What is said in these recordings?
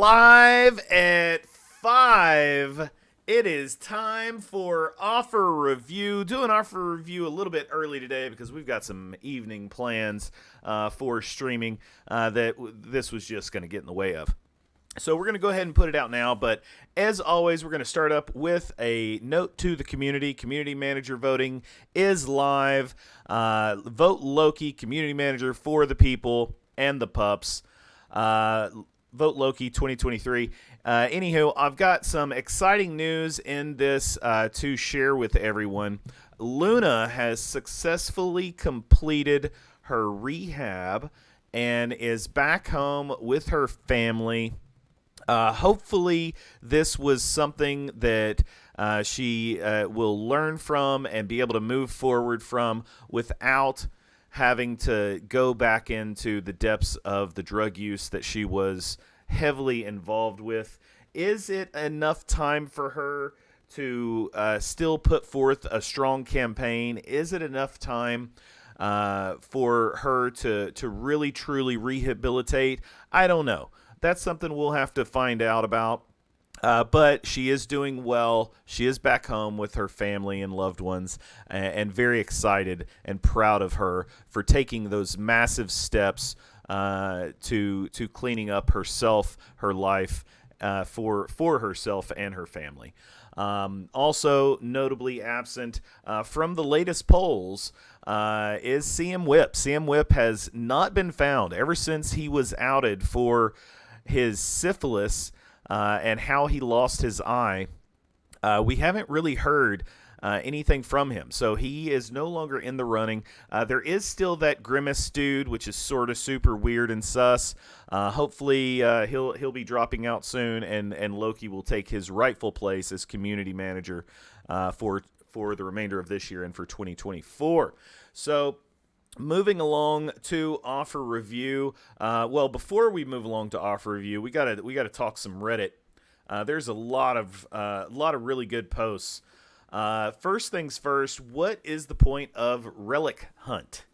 Live at 5. It is time for offer review. Doing offer review a little bit early today because we've got some evening plans for streaming that this was just going to get in the way of. So we're going to go ahead and put it out now, but as always, we're going to start up with a note to the community. Community manager voting is live. Vote Loki, community manager for the people and the pups. Vote Loki 2023. Anywho, I've got some exciting news in this to share with everyone. Luna has successfully completed her rehab and is back home with her family. Hopefully this was something that she will learn from and be able to move forward from without having to go back into the depths of the drug use that she was heavily involved with. Is it enough time for her to still put forth a strong campaign? Is it enough time for her to really truly rehabilitate? I don't know. That's something we'll have to find out about. But she is doing well. She is back home with her family and loved ones, and very excited and proud of her for taking those massive steps to cleaning up herself, her life, for herself and her family. Also notably absent from the latest polls is CM Whip. CM Whip has not been found ever since he was outed for his syphilis and how he lost his eye. We haven't really heard anything from him, so he is no longer in the running. There is still that Grimace dude, which is sort of super weird and sus. Hopefully he'll be dropping out soon, and Loki will take his rightful place as community manager for the remainder of this year and for 2024. So moving along to offer review. Well, before we move along to offer review, we gotta talk some Reddit. There's a lot of really good posts. First things first, what is the point of Relic Hunt?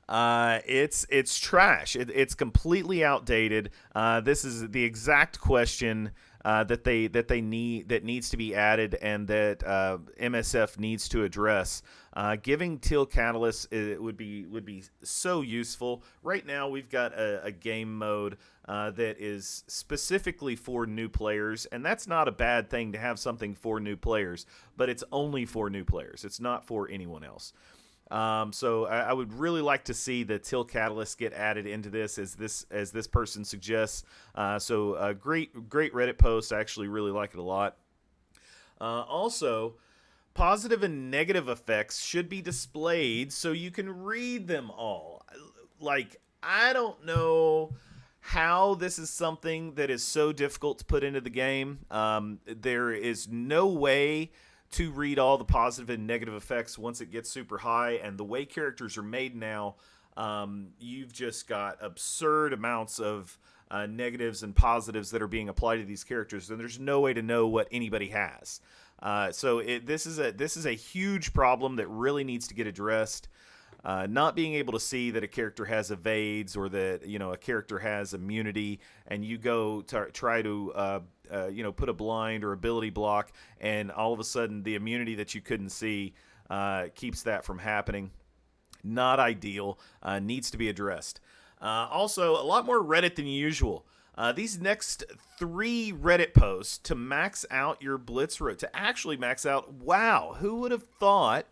It's trash. It's completely outdated. This is the exact question that needs to be added and that MSF needs to address. Giving Teal Catalyst would be so useful. Right now we've got a game mode that is specifically for new players, and that's not a bad thing to have something for new players, but it's only for new players. It's not for anyone else. So I would really like to see the Till Catalyst get added into this as this person suggests. So a great Reddit post. I actually really like it a lot. Also, positive and negative effects should be displayed so you can read them all. Like, I don't know how this is something that is so difficult to put into the game. There is no way to read all the positive and negative effects once it gets super high, and the way characters are made now, you've just got absurd amounts of negatives and positives that are being applied to these characters, and there's no way to know what anybody has. So this is a huge problem that really needs to get addressed. Not being able to see that a character has evades or that a character has immunity, and you go to try to put a blind or ability block, and all of a sudden the immunity that you couldn't see keeps that from happening. Not ideal. Needs to be addressed. Also, a lot more Reddit than usual. These next 3 Reddit posts to max out your Blitz to actually max out. Wow, who would have thought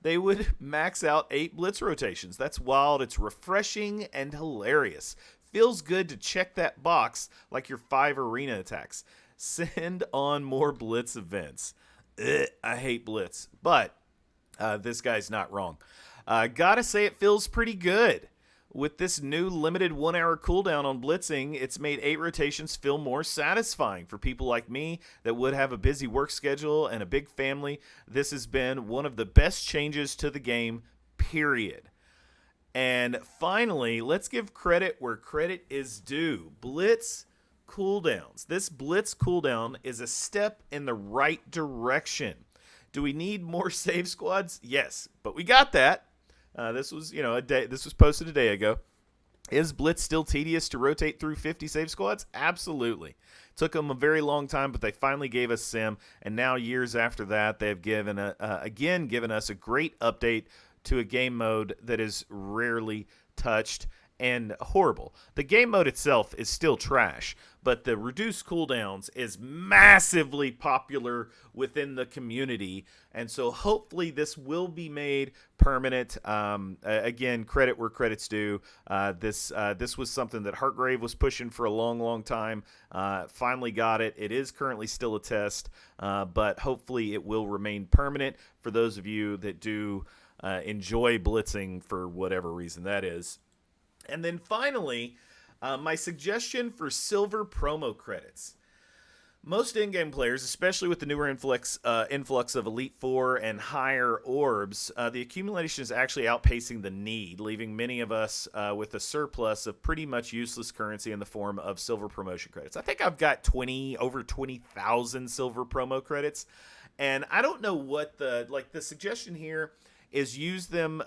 they would max out 8 Blitz rotations? That's wild. It's refreshing and hilarious. Feels good to check that box like your 5 arena attacks. Send on more Blitz events. I hate Blitz, but this guy's not wrong. Gotta say it feels pretty good. With this new limited 1-hour cooldown on Blitzing, it's made 8 rotations feel more satisfying. For people like me that would have a busy work schedule and a big family, this has been one of the best changes to the game, period. And finally, let's give credit where credit is due. Blitz cooldowns. This Blitz cooldown is a step in the right direction. Do we need more save squads? Yes, but we got that. This was, This was posted a day ago. Is Blitz still tedious to rotate through 50 save squads? Absolutely. Took them a very long time, but they finally gave us Sim, and now years after that, they've again given us a great update to a game mode that is rarely touched and horrible. The game mode itself is still trash, but the reduced cooldowns is massively popular within the community, and so hopefully this will be made permanent. Again, credit where credit's due. This was something that Heartgrave was pushing for a long, long time. Finally got it. It is currently still a test, but hopefully it will remain permanent for those of you that do enjoy blitzing for whatever reason that is. And then finally, my suggestion for silver promo credits. Most in-game players, especially with the newer influx of Elite Four and higher orbs, the accumulation is actually outpacing the need, leaving many of us with a surplus of pretty much useless currency in the form of silver promotion credits. I think I've got over 20,000 silver promo credits, and I don't know what the suggestion here is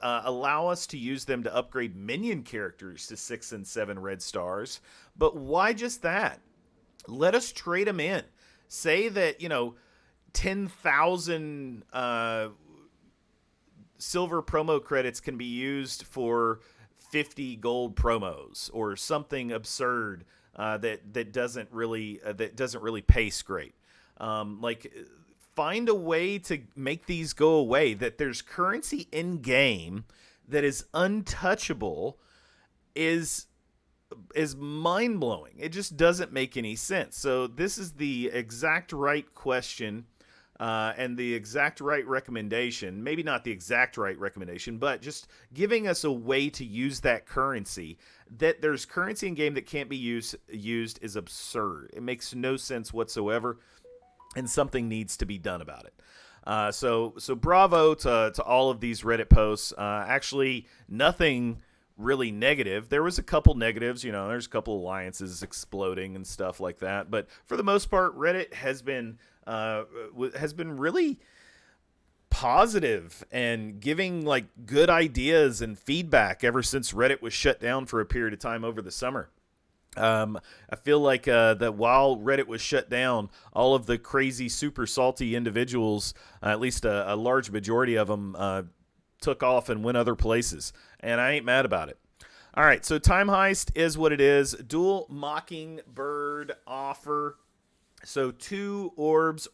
allow us to use them to upgrade minion characters to 6 and 7 red stars. But why just that? Let us trade them in. Say that, 10,000 silver promo credits can be used for 50 gold promos or something absurd that doesn't really pace great. Find a way to make these go away, that there's currency in game that is untouchable is mind-blowing. It just doesn't make any sense. So this is the exact right question and the exact right recommendation. Maybe not the exact right recommendation, but just giving us a way to use that currency. That there's currency in game that can't be used is absurd. It makes no sense whatsoever. And something needs to be done about it. So bravo to all of these Reddit posts. Actually, nothing really negative. There was a couple negatives. There's a couple alliances exploding and stuff like that. But for the most part, Reddit has been really positive and giving good ideas and feedback ever since Reddit was shut down for a period of time over the summer. I feel like that while Reddit was shut down, all of the crazy, super salty individuals, at least a large majority of them, took off and went other places. And I ain't mad about it. All right, so Time Heist is what it is. Dual Mockingbird offer. So 2 orbs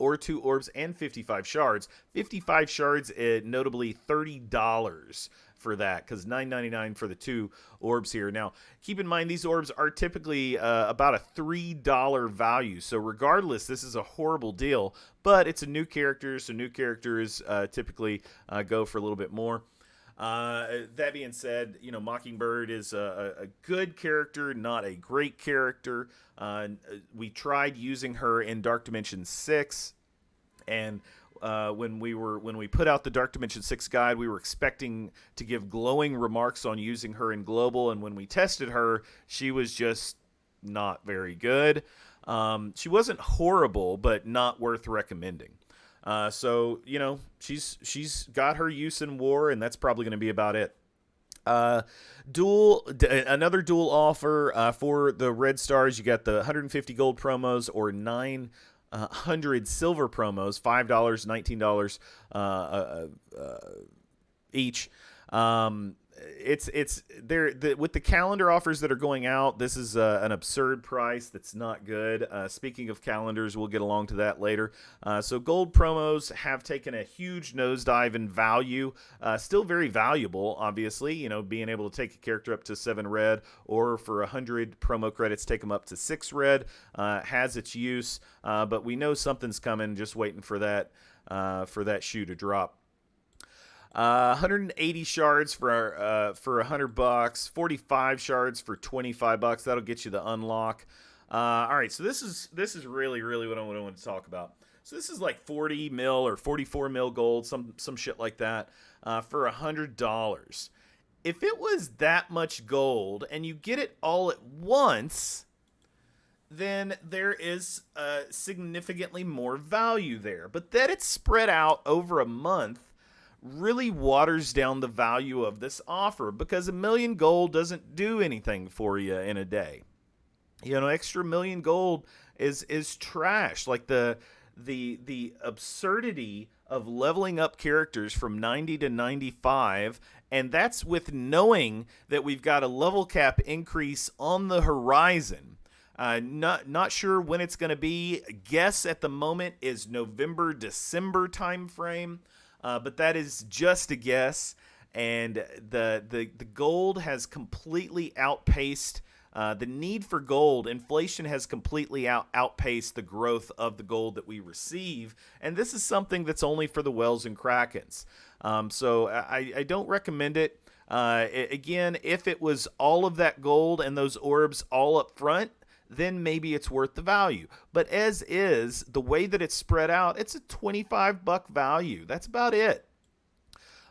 and 55 shards. 55 shards, notably $30 for that, because $9.99 for the 2 orbs here. Now, keep in mind, these orbs are typically about a $3 value. So regardless, this is a horrible deal, but it's a new character, so new characters typically go for a little bit more. That being said, Mockingbird is a good character, not a great character. We tried using her in Dark Dimension 6, and when we put out the Dark Dimension 6 guide, we were expecting to give glowing remarks on using her in Global, and when we tested her, she was just not very good. She wasn't horrible, but not worth recommending. So she's got her use in war, and that's probably going to be about it. Another dual offer for the red stars. You got the 150 gold promos or 900 silver promos, $5, $19 each. It's there with the calendar offers that are going out. This is an absurd price that's not good. Speaking of calendars, we'll get along to that later. So gold promos have taken a huge nosedive in value. Still very valuable, obviously. Being able to take a character up to 7 red, or for 100 promo credits, take them up to 6 red. Has its use, but we know something's coming. Just waiting for that shoe to drop. 180 shards for $100, 45 shards for $25. That'll get you the unlock. All right, so this is really what I want to talk about. So this is like 40 mil or 44 mil gold, some shit like that, for $100. If it was that much gold and you get it all at once, then there is significantly more value there. But that it's spread out over a month really waters down the value of this offer, because a million gold doesn't do anything for you in a day. Extra million gold is trash. Like the absurdity of leveling up characters from 90 to 95, and that's with knowing that we've got a level cap increase on the horizon. Not sure when it's going to be. Guess at the moment is November, December timeframe, but that is just a guess. And the gold has completely outpaced the need for gold. Inflation has completely outpaced the growth of the gold that we receive, and this is something that's only for the whales and krakens. So I don't recommend it. Again, if it was all of that gold and those orbs all up front, then maybe it's worth the value. But as is, the way that it's spread out, it's a $25 value. That's about it.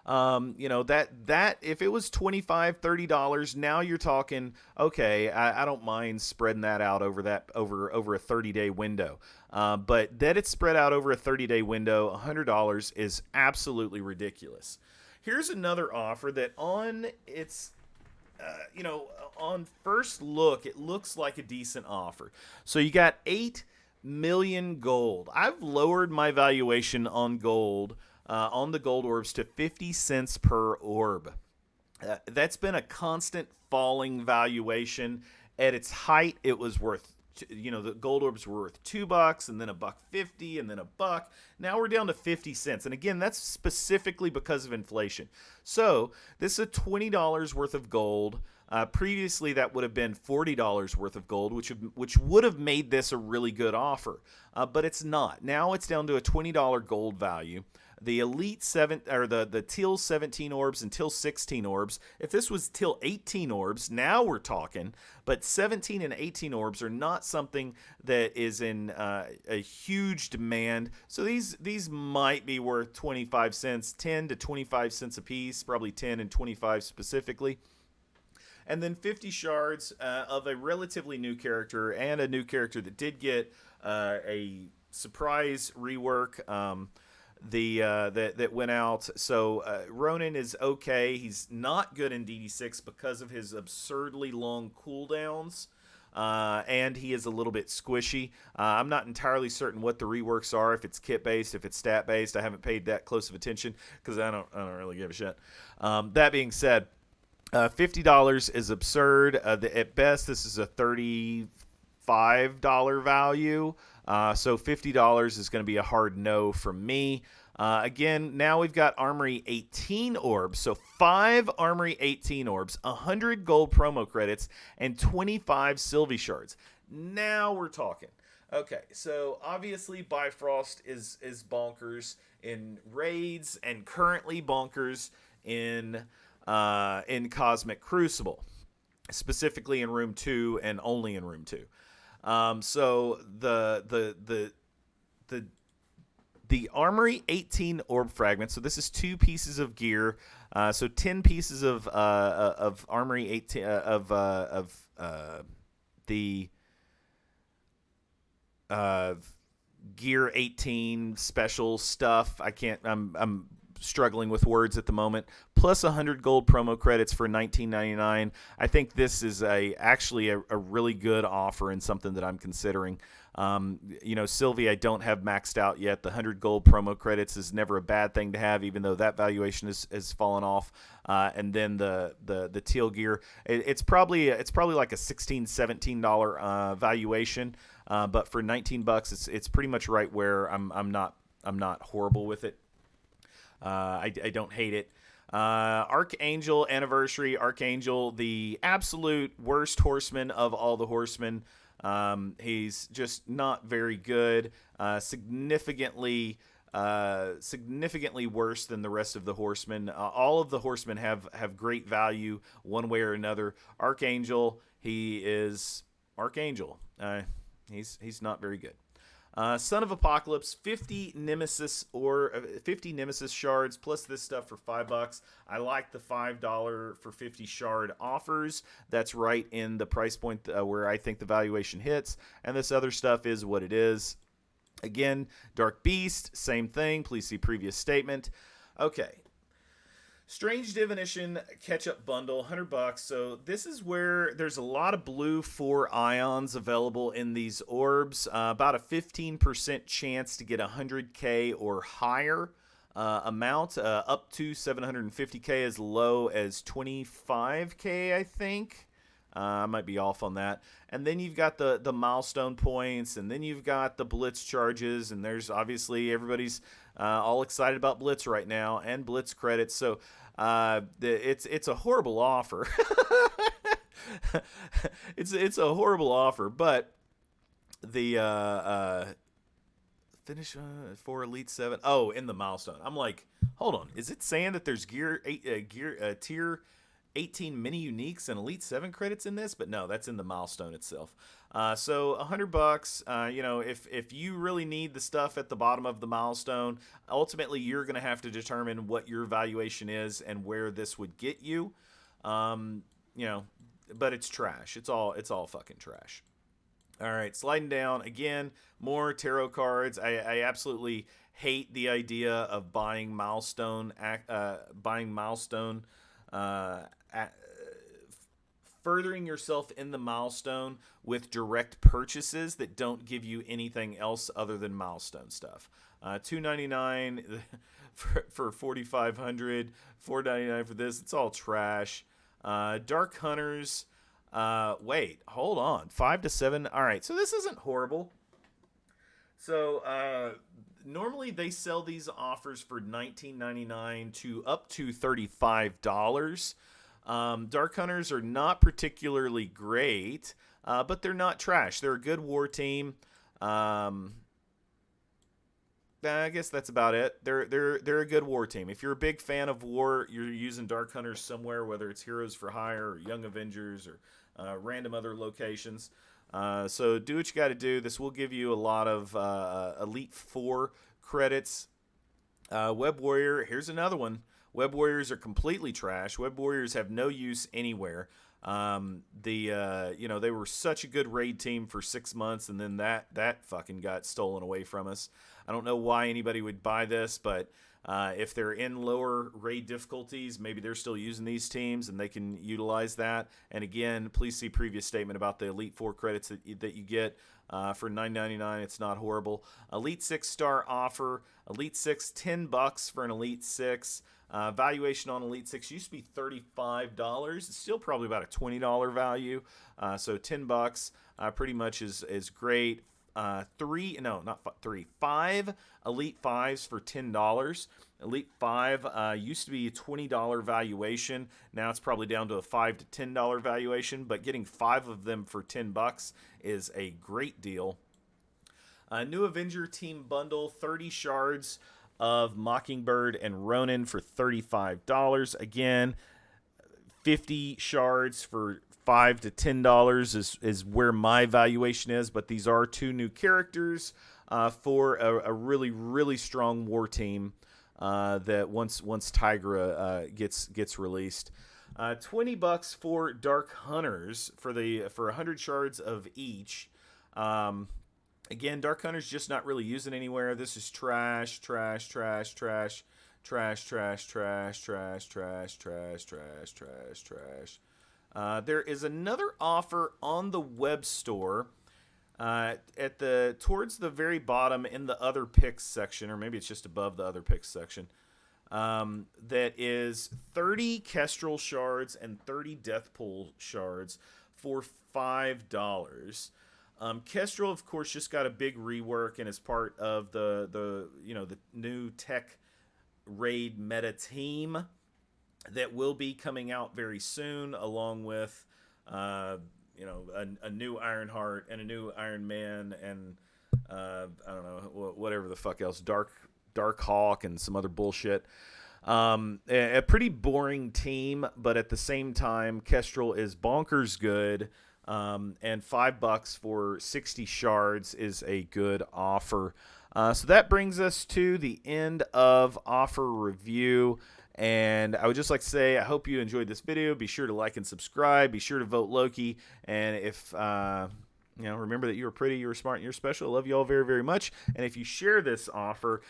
That if it was $25, $30, now you're talking, okay, I don't mind spreading that out over a 30-day window. But that it's spread out over a 30-day window, $100 is absolutely ridiculous. Here's another offer that on its on first look, it looks like a decent offer. So you got 8 million gold. I've lowered my valuation on gold, on the gold orbs, to 50 cents per orb. That's been a constant falling valuation. At its height, it was worth, the gold orbs were worth $2, and then $1.50, and then $1. Now we're down to 50 cents. And again, that's specifically because of inflation. So this is a $20 worth of gold. Previously, that would have been $40 worth of gold, which would have made this a really good offer. But it's not. Now it's down to a $20 gold value. The Elite 7, or the Teal 17 orbs and Teal 16 orbs, if this was Teal 18 orbs, now we're talking. But 17 and 18 orbs are not something that is in a huge demand. So these might be worth 25 cents, 10 to 25 cents a piece, probably 10 and 25 specifically. And then 50 shards of a relatively new character, and a new character that did get a surprise rework that went out. So Ronin is okay. He's not good in DD6 because of his absurdly long cooldowns. And he is a little bit squishy. I'm not entirely certain what the reworks are, if it's kit-based, if it's stat-based. I haven't paid that close of attention because I don't really give a shit. That being said, $50 is absurd. At best, this is a $35 value. So $50 is going to be a hard no from me. Again, now we've got Armory 18 orbs. So 5 Armory 18 orbs, 100 gold promo credits, and 25 Sylvie shards. Now we're talking. Okay, so obviously Bifrost is bonkers in raids, and currently bonkers in Cosmic Crucible, specifically in Room 2 and only in Room 2. So the Armory 18 orb fragments. So this is 2 pieces of gear. So 10 pieces of Armory 18 the Gear 18 special stuff. I'm struggling with words at the moment. Plus 100 gold promo credits for $19.99. I think this is actually a really good offer, and something that I'm considering. Sylvie, I don't have maxed out yet. The 100 gold promo credits is never a bad thing to have, even though that valuation has fallen off. And then the teal gear, it's probably like a $16, $17 valuation. But for $19, it's pretty much right where I'm not horrible with it. I don't hate it. Archangel Anniversary. Archangel, the absolute worst horseman of all the horsemen. He's just not very good. Significantly worse than the rest of the horsemen. All of the horsemen have great value one way or another. Archangel, he is Archangel. He's not very good. Son of Apocalypse, 50 Nemesis shards plus this stuff for $5. I like the $5 for 50 shard offers. That's right in the price point where I think the valuation hits. And this other stuff is what it is. Again, Dark Beast, same thing. Please see previous statement. Okay. Strange Divination Catch-Up Bundle, $100. So this is where there's a lot of blue 4 ions available in these orbs. About a 15% chance to get 100k or higher amount, up to 750k, as low as 25k, I think. I might be off on that. And then you've got the milestone points, and then you've got the Blitz charges, and there's obviously everybody's all excited about Blitz right now, and Blitz credits. So it's a horrible offer. It's a horrible offer, but the finish for Elite 7. Oh, in the milestone. I'm like, hold on. Is it saying that there's tier 18 mini uniques and Elite 7 credits in this? But no, that's in the milestone itself. So $100. If you really need the stuff at the bottom of the milestone, ultimately you're going to have to determine what your valuation is and where this would get you. But it's trash. It's all fucking trash. All right, sliding down again, more tarot cards. I absolutely hate the idea of buying milestone, furthering yourself in the milestone with direct purchases that don't give you anything else other than milestone stuff. $299 for 4,500, $499 for this. It's all trash. Dark Hunters. Wait, hold on. 5 to 7. All right, so this isn't horrible. So normally they sell these offers for $19.99 to up to $35. Dark Hunters are not particularly great, but they're not trash. They're a good war team. I guess that's about it. They're a good war team. If you're a big fan of war, you're using Dark Hunters somewhere, whether it's Heroes for Hire or Young Avengers or random other locations. So do what you got to do. This will give you a lot of Elite 4 credits. Web Warrior, here's another one. Web Warriors are completely trash. Web Warriors have no use anywhere. They were such a good raid team for 6 months, and then that fucking got stolen away from us. I don't know why anybody would buy this, but if they're in lower raid difficulties, maybe they're still using these teams and they can utilize that. And again, please see previous statement about the Elite 4 credits that you get for $9.99. It's not horrible. Elite 6 star offer. Elite 6, $10 for an Elite 6. Valuation on Elite 6 used to be $35. It's still probably about a $20 value. So $10 pretty much is great. 5 Elite 5s for $10. Elite 5 used to be a $20 valuation. Now it's probably down to a $5 to $10 valuation, but getting 5 of them for $10 is a great deal. New Avenger Team Bundle, 30 shards of Mockingbird and Ronin for $35. Again, 50 shards for $5 to $10 is where my valuation is, but these are 2 new characters for a really, really strong war team that once Tigra gets released. $20 for Dark Hunters for 100 shards of each. Again, Dark Hunters just not really using anywhere. This is trash. There is another offer on the web store towards the very bottom in the other picks section, or maybe it's just above the other picks section. That is 30 Kestrel shards and 30 Deathpool shards for $5. Kestrel, of course, just got a big rework and is part of the new tech raid meta team that will be coming out very soon, along with a new Ironheart and a new Iron Man and I don't know, whatever the fuck else, Dark Hawk and some other bullshit. A pretty boring team, but at the same time, Kestrel is bonkers good. And $5 for 60 shards is a good offer. So that brings us to the end of offer review. And I would just like to say, I hope you enjoyed this video. Be sure to like and subscribe. Be sure to vote Loki. And if remember that you are pretty, you are smart, and you're special. I love you all very, very much. And if you share this offer,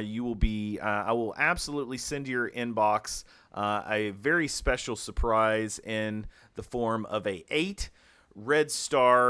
you will be, I will absolutely send to your inbox a very special surprise in the form of a 8 red star